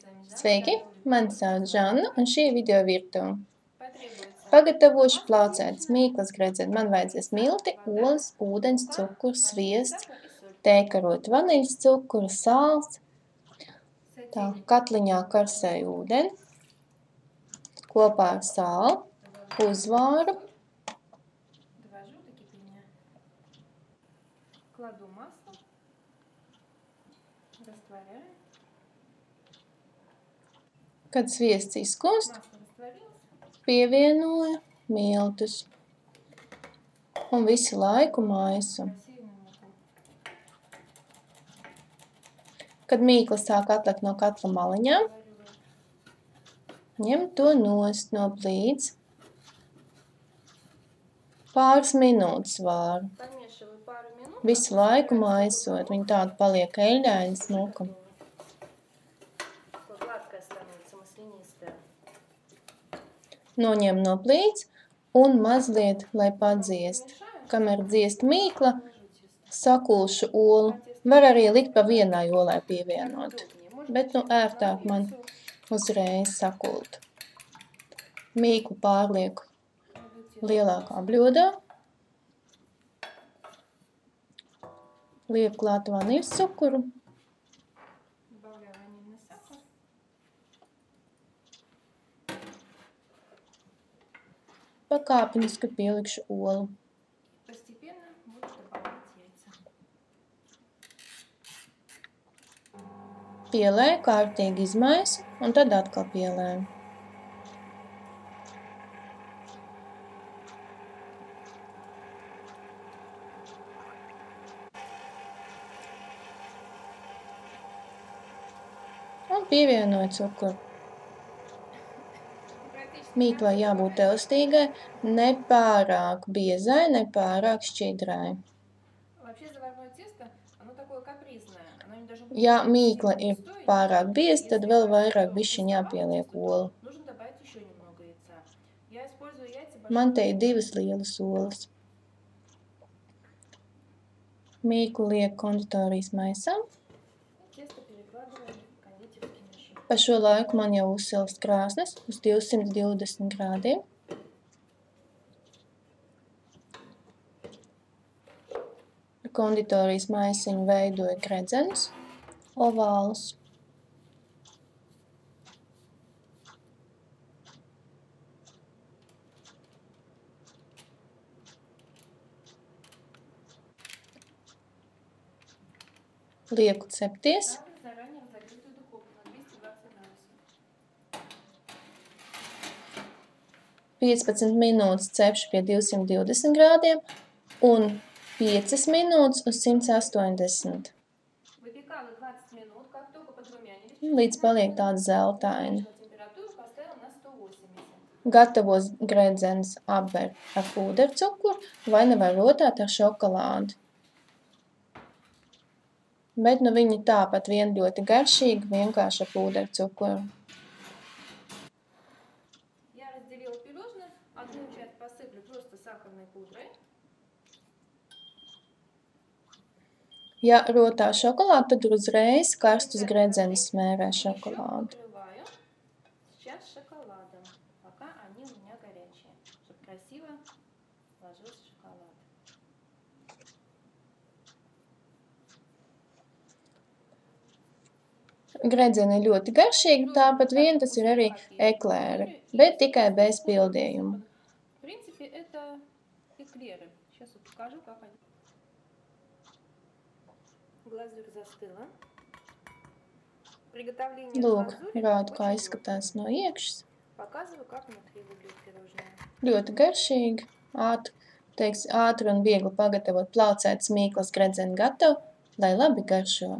Sveiki, mani sauc Žanna un šī ir video virtuve. Pagatavošu plaucētas mīklas gredzeni. Man vajadzēs milti, olas, ūdens, cukurs, sviests, tējkaroti, vaniļas cukuru, sāls. Tā, katliņā karsēju ūdeni, kopā ar sāli, uzvāru. Кладу масло, растворяю. Kad sviests izkūst, pievienoju miltus un visu laiku maisu. Kad mīkla sāk atlikt no katla maliņām, ņem to nost no plīts, pāris minūtes vāru. Visu laiku maisot, viņi tādu paliek eļļaini, smuka. Noņem no plīts un mazliet, lai padziest. Kamēr dziest mīkla, sakulšu olu. Var arī likt pa vienai olai pievienot, bet ērtāk man uzreiz sakult. Mīklu pārlieku lielākā bļodā. Lieku klāt vaniļas cukuru. Pakāpeniski pielikšu olu. Pielēju, kārtīgi izmaisu un tad atkal pielēju. Un pievienoju cukuru. Mīklai jābūt elastīgai, ne pārāk biezai, ne pārāk šķidrai. Ja mīkla ir pārāk bieza, tad vēl vairāk bišķiņ jāpieliek olu. Man te ir 2 lielas olas. Mīklu lieku konditorijas maisā. Pa šo laiku man jau uzsilst krāsnes uz 220 grādiem. Ar konditorijas maisiņu veidoju gredzenus, ovālus. Lieku cepties. 15 minūtes cepšu pie 220 grādiem un 5 minūtes uz 180. Līdz paliek tāda zeltaina. Gatavos gredzenes apber ar pūdercukuru vai nevar rotāt ar šokolādi. Bet viņi tāpat vien ļoti garšīgi, vienkārši ar pūdercukuru. Ja rotā šokolādu, tad uzreiz karstus gredzenes smērē šokolādu. Gredzeni ir ļoti garšīgi, tāpat vien tas ir arī eklēri, bet tikai bez pildījuma. Lūk, rādu, kā izskatās no iekšas. Ļoti garšīgi, ātri un viegli pagatavot plaucētas mīklas gredzeni gatavu, lai labi garšo.